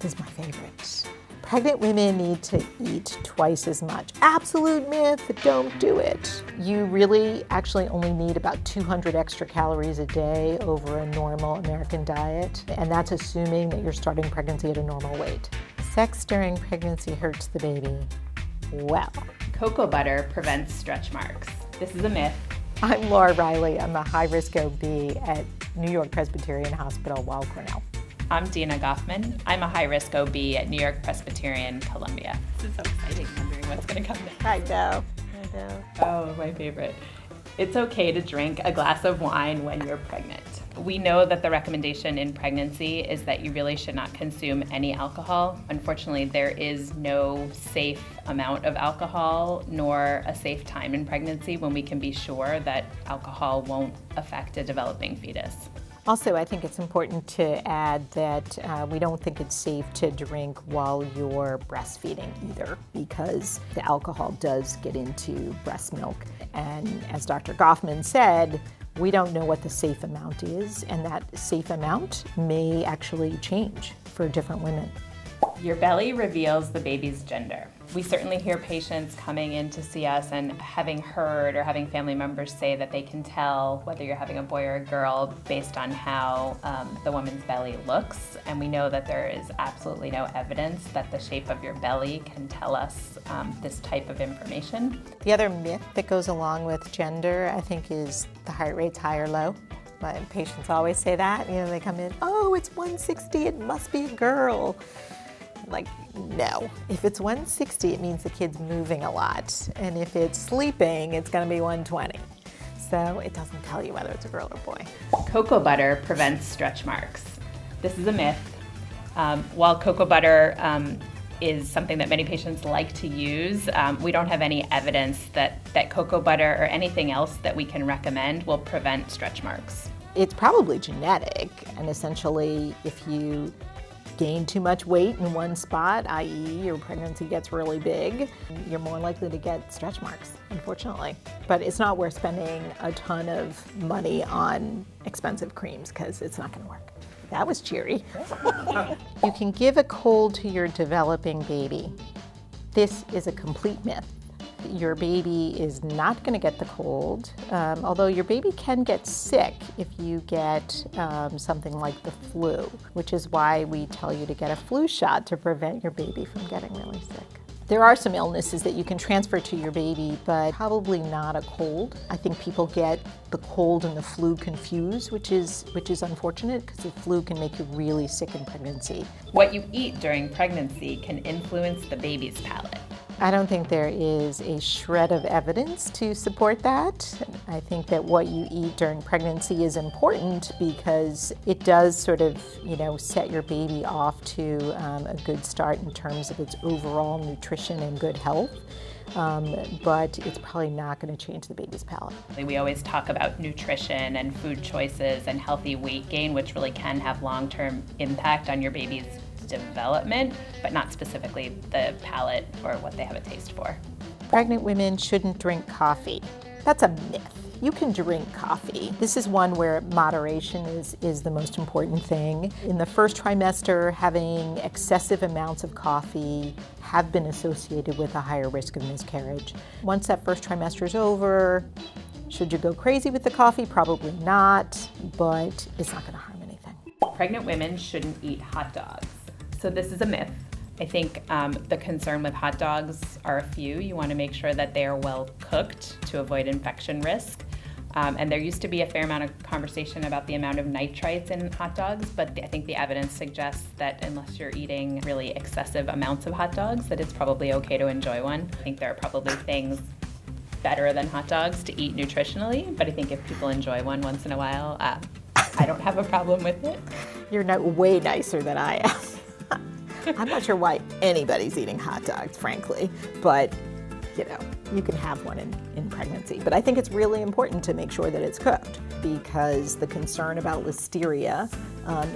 is my favorite. Pregnant women need to eat twice as much. Absolute myth, don't do it. You really actually only need about 200 extra calories a day over a normal American diet, and that's assuming that you're starting pregnancy at a normal weight. Sex during pregnancy hurts the baby. Well. Cocoa butter prevents stretch marks. This is a myth. I'm Laura Riley. I'm a high-risk OB at New York Presbyterian Hospital, Weill Cornell. I'm Dina Goffman. I'm a high-risk OB at New York Presbyterian, Columbia. This is so exciting, wondering what's going to come next. I know. Oh, my favorite. It's okay to drink a glass of wine when you're pregnant. We know that the recommendation in pregnancy is that you really should not consume any alcohol. Unfortunately, there is no safe amount of alcohol nor a safe time in pregnancy when we can be sure that alcohol won't affect a developing fetus. Also, I think it's important to add that we don't think it's safe to drink while you're breastfeeding either, because the alcohol does get into breast milk. And as Dr. Goffman said, we don't know what the safe amount is, and that safe amount may actually change for different women. Your belly reveals the baby's gender. We certainly hear patients coming in to see us and having heard or having family members say that they can tell whether you're having a boy or a girl based on how the woman's belly looks. And we know that there is absolutely no evidence that the shape of your belly can tell us this type of information. The other myth that goes along with gender, I think, is the heart rate's high or low. My patients always say that. You know, they come in, oh, it's 160, it must be a girl. Like, no. If it's 160, it means the kid's moving a lot. And if it's sleeping, it's going to be 120. So it doesn't tell you whether it's a girl or boy. Cocoa butter prevents stretch marks. This is a myth. While cocoa butter is something that many patients like to use, we don't have any evidence that cocoa butter or anything else that we can recommend will prevent stretch marks. It's probably genetic, and essentially if you gain too much weight in one spot, i.e. your pregnancy gets really big, you're more likely to get stretch marks, unfortunately. But it's not worth spending a ton of money on expensive creams because it's not going to work. That was cheery. You can give a cold to your developing baby. This is a complete myth. Your baby is not going to get the cold, although your baby can get sick if you get something like the flu, which is why we tell you to get a flu shot to prevent your baby from getting really sick. There are some illnesses that you can transfer to your baby, but probably not a cold. I think people get the cold and the flu confused, which is unfortunate because the flu can make you really sick in pregnancy. What you eat during pregnancy can influence the baby's palate. I don't think there is a shred of evidence to support that. I think that what you eat during pregnancy is important because it does sort of, set your baby off to a good start in terms of its overall nutrition and good health. But it's probably not going to change the baby's palate. We always talk about nutrition and food choices and healthy weight gain, which really can have long-term impact on your baby's development, but not specifically the palate or what they have a taste for. Pregnant women shouldn't drink coffee. That's a myth. You can drink coffee. This is one where moderation is the most important thing. In the first trimester, having excessive amounts of coffee have been associated with a higher risk of miscarriage. Once that first trimester is over, should you go crazy with the coffee? Probably not, but it's not going to harm anything. Pregnant women shouldn't eat hot dogs. So this is a myth. I think the concern with hot dogs are a few. You want to make sure that they are well cooked to avoid infection risk. And there used to be a fair amount of conversation about the amount of nitrites in hot dogs, but I think the evidence suggests that unless you're eating really excessive amounts of hot dogs, that it's probably okay to enjoy one. I think there are probably things better than hot dogs to eat nutritionally, but I think if people enjoy one once in a while, I don't have a problem with it. You're way nicer than I am. I'm not sure why anybody's eating hot dogs, frankly, but you can have one in pregnancy. But I think it's really important to make sure that it's cooked because the concern about listeria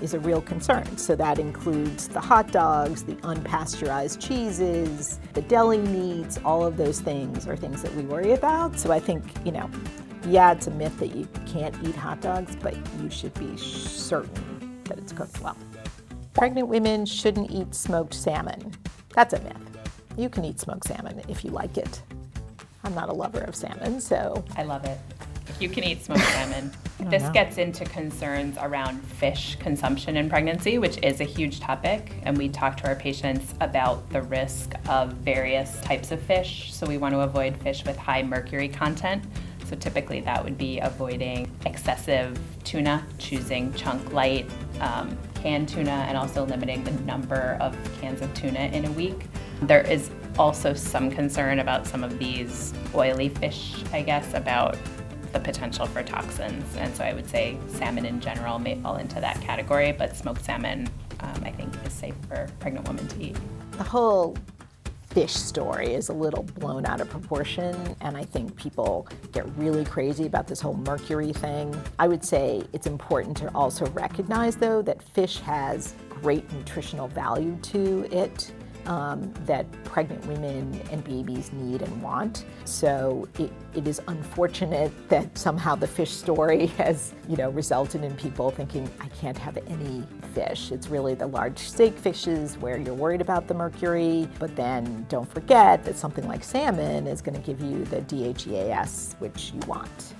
is a real concern. So that includes the hot dogs, the unpasteurized cheeses, the deli meats, all of those things are things that we worry about. So I think, yeah, it's a myth that you can't eat hot dogs, but you should be certain that it's cooked well. Pregnant women shouldn't eat smoked salmon. That's a myth. You can eat smoked salmon if you like it. I'm not a lover of salmon, so. I love it. You can eat smoked salmon. This gets into concerns around fish consumption in pregnancy, which is a huge topic, and we talk to our patients about the risk of various types of fish. So we want to avoid fish with high mercury content. So typically that would be avoiding excessive tuna, choosing chunk light, canned tuna, and also limiting the number of cans of tuna in a week. There is also some concern about some of these oily fish, I guess, about the potential for toxins. And so I would say salmon in general may fall into that category, but smoked salmon, I think, is safe for pregnant women to eat. The whole fish story is a little blown out of proportion, and I think people get really crazy about this whole mercury thing. I would say it's important to also recognize, though, that fish has great nutritional value to it. That pregnant women and babies need and want. So it is unfortunate that somehow the fish story has, resulted in people thinking, I can't have any fish. It's really the large steak fishes where you're worried about the mercury, but then don't forget that something like salmon is going to give you the DHEAS, which you want.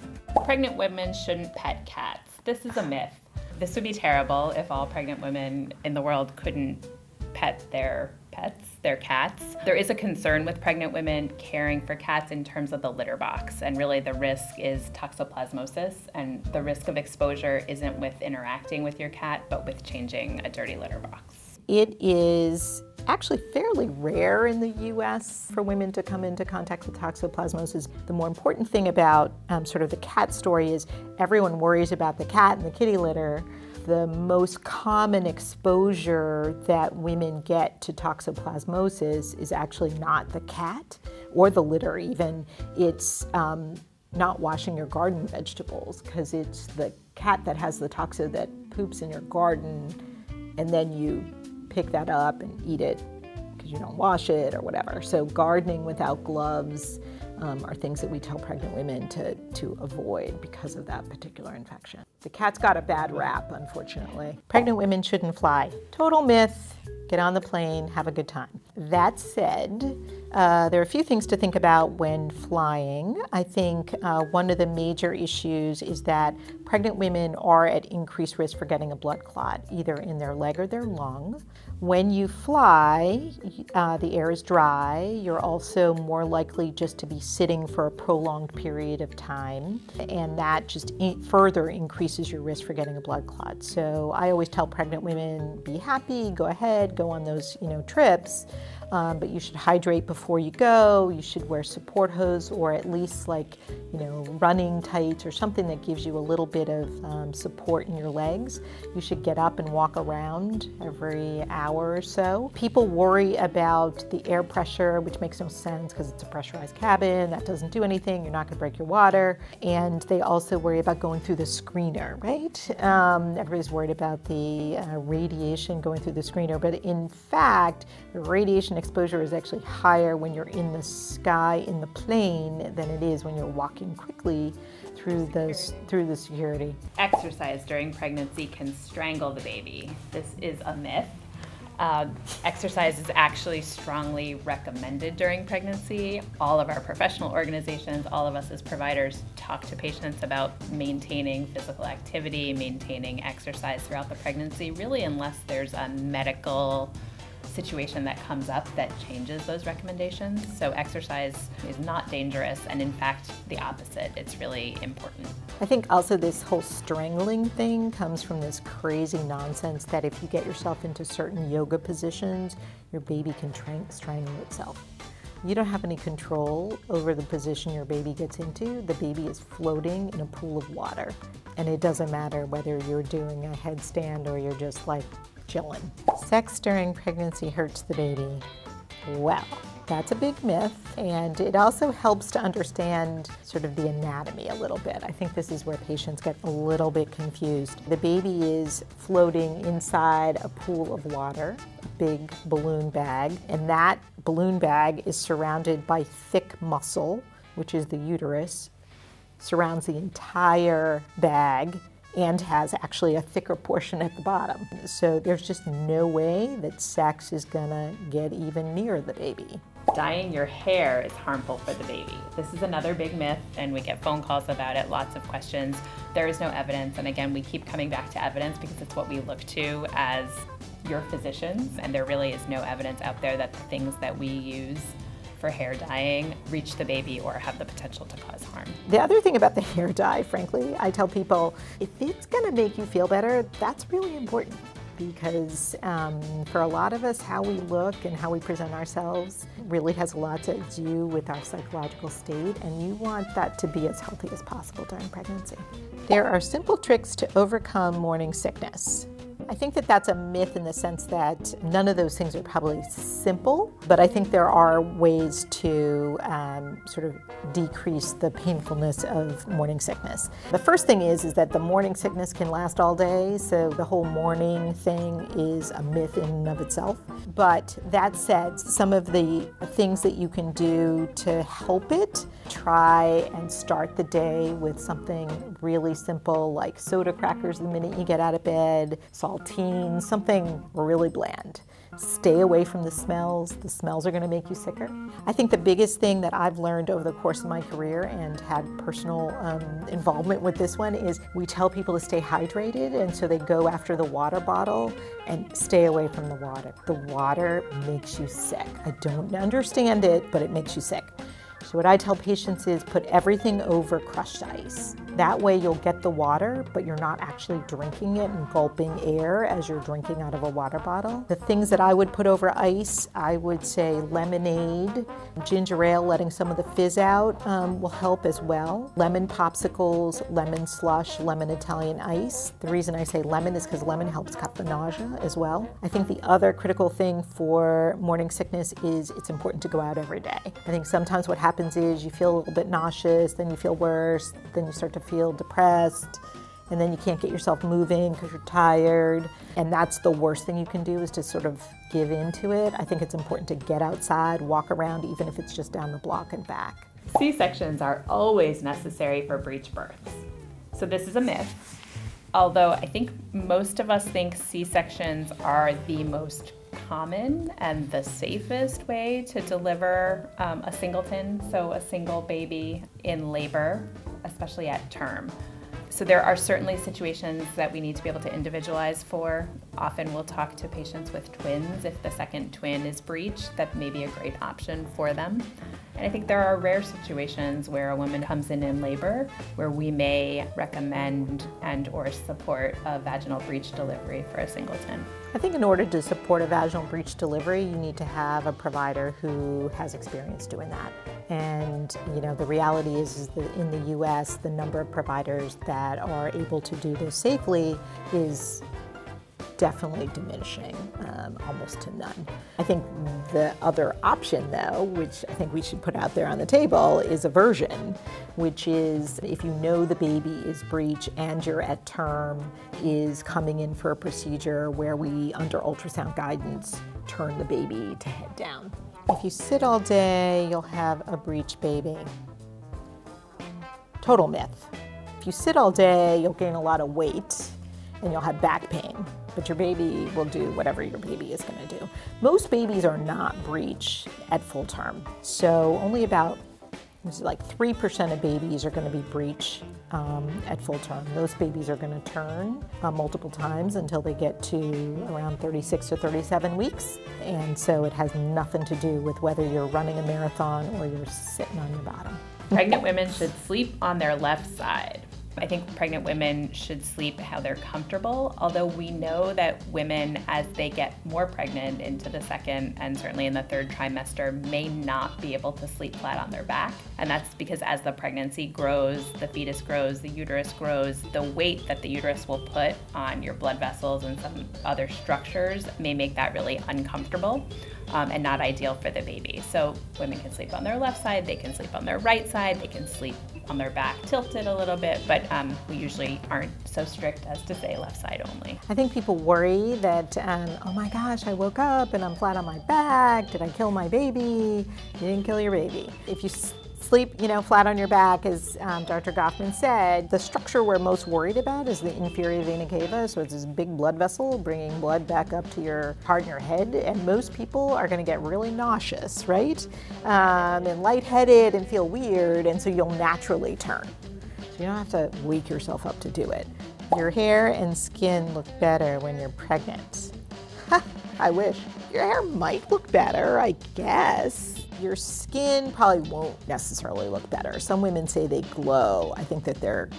Pregnant women shouldn't pet cats. This is a myth. This would be terrible if all pregnant women in the world couldn't pet their pets, their cats. There is a concern with pregnant women caring for cats in terms of the litter box, and really the risk is toxoplasmosis, and the risk of exposure isn't with interacting with your cat, but with changing a dirty litter box. It is actually fairly rare in the US for women to come into contact with toxoplasmosis. The more important thing about sort of the cat story is everyone worries about the cat and the kitty litter. The most common exposure that women get to toxoplasmosis is actually not the cat or the litter even. It's not washing your garden vegetables, because it's the cat that has the toxo that poops in your garden, and then you pick that up and eat it because you don't wash it or whatever. So gardening without gloves are things that we tell pregnant women to avoid because of that particular infection. The cat's got a bad rap, unfortunately. Pregnant women shouldn't fly. Total myth. Get on the plane, have a good time. That said, there are a few things to think about when flying. I think one of the major issues is that pregnant women are at increased risk for getting a blood clot, either in their leg or their lung. When you fly, the air is dry. You're also more likely just to be sitting for a prolonged period of time, and that just further increases your risk for getting a blood clot. So I always tell pregnant women, be happy, go ahead, go on those trips, but you should hydrate before you go. You should wear support hose, or at least running tights or something that gives you a little bit of support in your legs. You should get up and walk around every hour or so. People worry about the air pressure, which makes no sense because it's a pressurized cabin. That doesn't do anything. You're not going to break your water. And they also worry about going through the screener, right? Everybody's worried about the radiation going through the screener, but in fact, the radiation exposure is actually higher when you're in the sky in the plane than it is when you're walking quickly through the security. Exercise during pregnancy can strangle the baby. This is a myth. Exercise is actually strongly recommended during pregnancy. All of our professional organizations, all of us as providers, talk to patients about maintaining physical activity, maintaining exercise throughout the pregnancy, really unless there's a medical situation that comes up that changes those recommendations. So exercise is not dangerous, and in fact, the opposite. It's really important. I think also this whole strangling thing comes from this crazy nonsense that if you get yourself into certain yoga positions, your baby can strangle itself. You don't have any control over the position your baby gets into. The baby is floating in a pool of water, and it doesn't matter whether you're doing a headstand or you're just chilling. Sex during pregnancy hurts the baby. Well, that's a big myth, and it also helps to understand sort of the anatomy a little bit. I think this is where patients get a little bit confused. The baby is floating inside a pool of water, a big balloon bag, and that balloon bag is surrounded by thick muscle, which is the uterus, surrounds the entire bag, and has actually a thicker portion at the bottom. So there's just no way that sex is gonna get even near the baby. Dyeing your hair is harmful for the baby. This is another big myth, and we get phone calls about it, lots of questions. There is no evidence, and again, we keep coming back to evidence because it's what we look to as your physicians, and there really is no evidence out there that the things that we use for hair dyeing reach the baby or have the potential to cause harm. The other thing about the hair dye, frankly, I tell people, if it's gonna make you feel better, that's really important. Because for a lot of us, how we look and how we present ourselves really has a lot to do with our psychological state, and you want that to be as healthy as possible during pregnancy. There are simple tricks to overcome morning sickness. I think that that's a myth in the sense that none of those things are probably simple, but I think there are ways to sort of decrease the painfulness of morning sickness. The first thing is that the morning sickness can last all day, so the whole morning thing is a myth in and of itself. But that said, some of the things that you can do to help it, try and start the day with something really simple like soda crackers the minute you get out of bed, saltines, something really bland. Stay away from the smells. The smells are going to make you sicker. I think the biggest thing that I've learned over the course of my career and had personal involvement with this one is we tell people to stay hydrated, and so they go after the water bottle and stay away from the water. The water makes you sick. I don't understand it, but it makes you sick. So what I tell patients is put everything over crushed ice. That way you'll get the water, but you're not actually drinking it and gulping air as you're drinking out of a water bottle. The things that I would put over ice, I would say lemonade, ginger ale, letting some of the fizz out will help as well. Lemon popsicles, lemon slush, lemon Italian ice. The reason I say lemon is because lemon helps cut the nausea as well. I think the other critical thing for morning sickness is it's important to go out every day. I think sometimes what happens is you feel a little bit nauseous, then you feel worse, then you start to feel depressed, and then you can't get yourself moving because you're tired. And that's the worst thing you can do, is to sort of give into it. I think it's important to get outside, walk around, even if it's just down the block and back. C-sections are always necessary for breech births. So this is a myth, although I think most of us think C-sections are the most common and the safest way to deliver a singleton, so a single baby in labor, especially at term. So there are certainly situations that we need to be able to individualize for. Often we'll talk to patients with twins. If the second twin is breech, that may be a great option for them. And I think there are rare situations where a woman comes in labor where we may recommend and or support a vaginal breech delivery for a singleton. I think in order to support a vaginal breech delivery, you need to have a provider who has experience doing that. And you know, the reality is that in the US, the number of providers that are able to do this safely is definitely diminishing, almost to none. I think the other option, though, which I think we should put out there on the table, is aversion, which is if you know the baby is breech and you're at term, is coming in for a procedure where we, under ultrasound guidance, turn the baby to head down. If you sit all day, you'll have a breech baby. Total myth. If you sit all day, you'll gain a lot of weight and you'll have back pain, but your baby will do whatever your baby is going to do. Most babies are not breech at full term, so only about like 3% of babies are going to be breech at full term. Those babies are going to turn multiple times until they get to around 36 or 37 weeks, and so it has nothing to do with whether you're running a marathon or you're sitting on your bottom. Pregnant women should sleep on their left side. I think pregnant women should sleep how they're comfortable, although we know that women, as they get more pregnant into the second and certainly in the third trimester, may not be able to sleep flat on their back. And that's because as the pregnancy grows, the fetus grows, the uterus grows, the weight that the uterus will put on your blood vessels and some other structures may make that really uncomfortable and not ideal for the baby. So women can sleep on their left side, they can sleep on their right side, they can sleep on their back tilted a little bit, but we usually aren't so strict as to say left side only. I think people worry that, oh my gosh, I woke up and I'm flat on my back. Did I kill my baby? You didn't kill your baby. If you Sleep, flat on your back, as Dr. Goffman said. The structure we're most worried about is the inferior vena cava, so it's this big blood vessel bringing blood back up to your heart and your head, and most people are going to get really nauseous, right? And lightheaded and feel weird, and so you'll naturally turn. So you don't have to wake yourself up to do it. Your hair and skin look better when you're pregnant. I wish. Your hair might look better, I guess. Your skin probably won't necessarily look better. Some women say they glow. I think that they're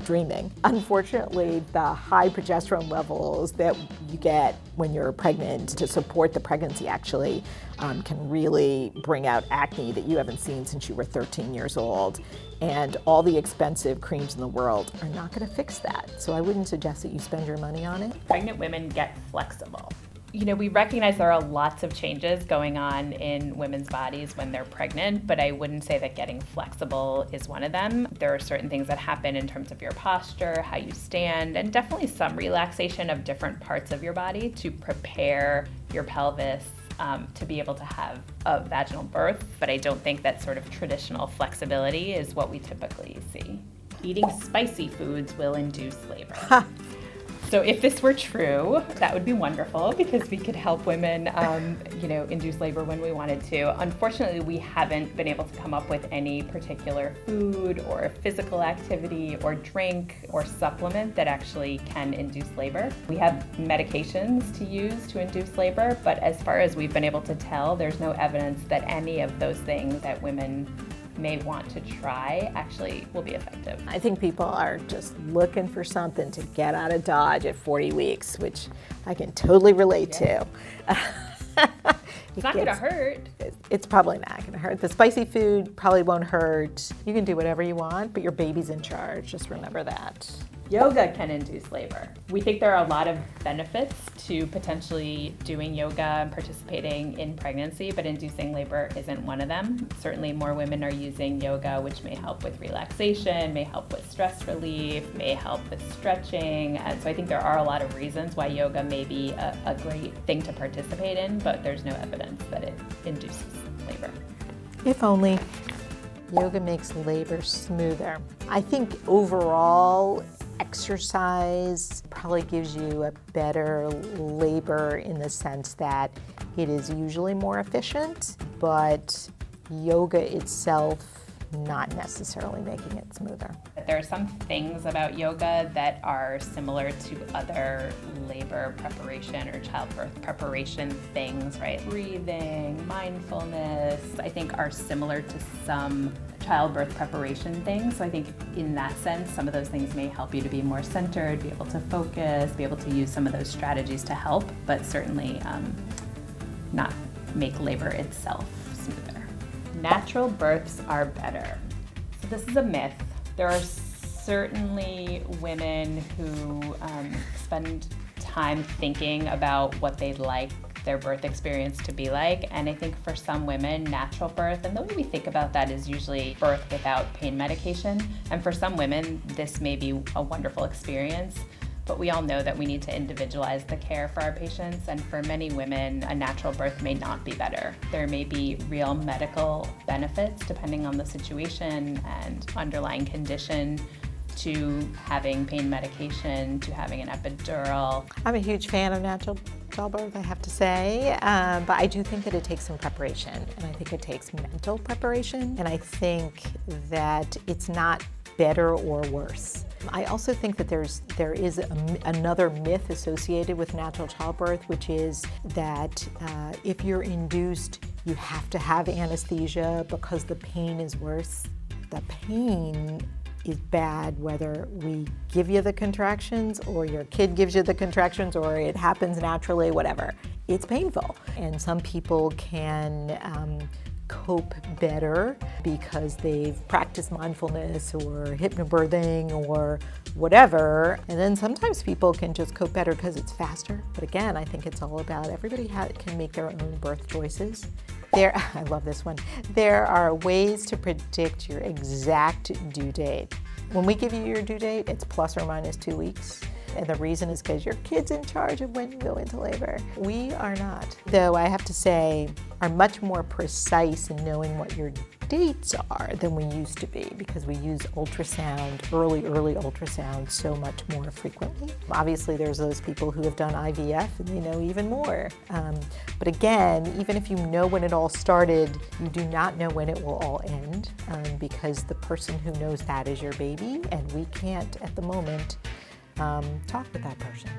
dreaming. Unfortunately, the high progesterone levels that you get when you're pregnant to support the pregnancy actually can really bring out acne that you haven't seen since you were 13 years old. And all the expensive creams in the world are not going to fix that. So I wouldn't suggest that you spend your money on it. Pregnant women get flexible. We recognize there are lots of changes going on in women's bodies when they're pregnant, but I wouldn't say that getting flexible is one of them. There are certain things that happen in terms of your posture, how you stand, and definitely some relaxation of different parts of your body to prepare your pelvis to be able to have a vaginal birth. But I don't think that sort of traditional flexibility is what we typically see. Eating spicy foods will induce labor. So if this were true, that would be wonderful because we could help women, induce labor when we wanted to. Unfortunately, we haven't been able to come up with any particular food or physical activity or drink or supplement that actually can induce labor. We have medications to use to induce labor, but as far as we've been able to tell, there's no evidence that any of those things that women may want to try actually will be effective. I think people are just looking for something to get out of Dodge at 40 weeks, which I can totally relate to. It's not gonna hurt. It's probably not gonna hurt. The spicy food probably won't hurt. You can do whatever you want, but your baby's in charge. Just remember that. Yoga can induce labor. We think there are a lot of benefits to potentially doing yoga and participating in pregnancy, but inducing labor isn't one of them. Certainly more women are using yoga, which may help with relaxation, may help with stress relief, may help with stretching. And so I think there are a lot of reasons why yoga may be a great thing to participate in, but there's no evidence that it induces labor. If only. Yoga makes labor smoother. I think overall, exercise probably gives you a better labor in the sense that it is usually more efficient, but yoga itself not necessarily making it smoother. There are some things about yoga that are similar to other labor preparation or childbirth preparation things, right? Breathing, mindfulness, I think are similar to some childbirth preparation things. So I think in that sense, some of those things may help you to be more centered, be able to focus, be able to use some of those strategies to help, but certainly not make labor itself smoother. Natural births are better. So this is a myth. There are certainly women who spend time thinking about what they'd like their birth experience to be like, and I think for some women, natural birth, and the way we think about that is usually birth without pain medication, and for some women, this may be a wonderful experience. But we all know that we need to individualize the care for our patients, and for many women, a natural birth may not be better. There may be real medical benefits depending on the situation and underlying condition to having pain medication, to having an epidural. I'm a huge fan of natural childbirth, I have to say, but I do think that it takes some preparation, and I think it takes mental preparation, and I think that it's not better or worse. I also think that there is another myth associated with natural childbirth, which is that if you're induced, you have to have anesthesia because the pain is worse. The pain is bad whether we give you the contractions or your kid gives you the contractions or it happens naturally, whatever. It's painful. And some people can cope better because they've practiced mindfulness or hypnobirthing or whatever. And then sometimes people can just cope better because it's faster. But again, I think it's all about everybody can make their own birth choices. I love this one. There are ways to predict your exact due date. When we give you your due date, it's plus or minus 2 weeks. And the reason is because your kid's in charge of when you go into labor. We are not. Though I have to say, are much more precise in knowing what your dates are than we used to be because we use ultrasound, early ultrasound so much more frequently. Obviously there's those people who have done IVF and they know even more. But again, even if you know when it all started, you do not know when it will all end because the person who knows that is your baby, and we can't at the moment talk with that person.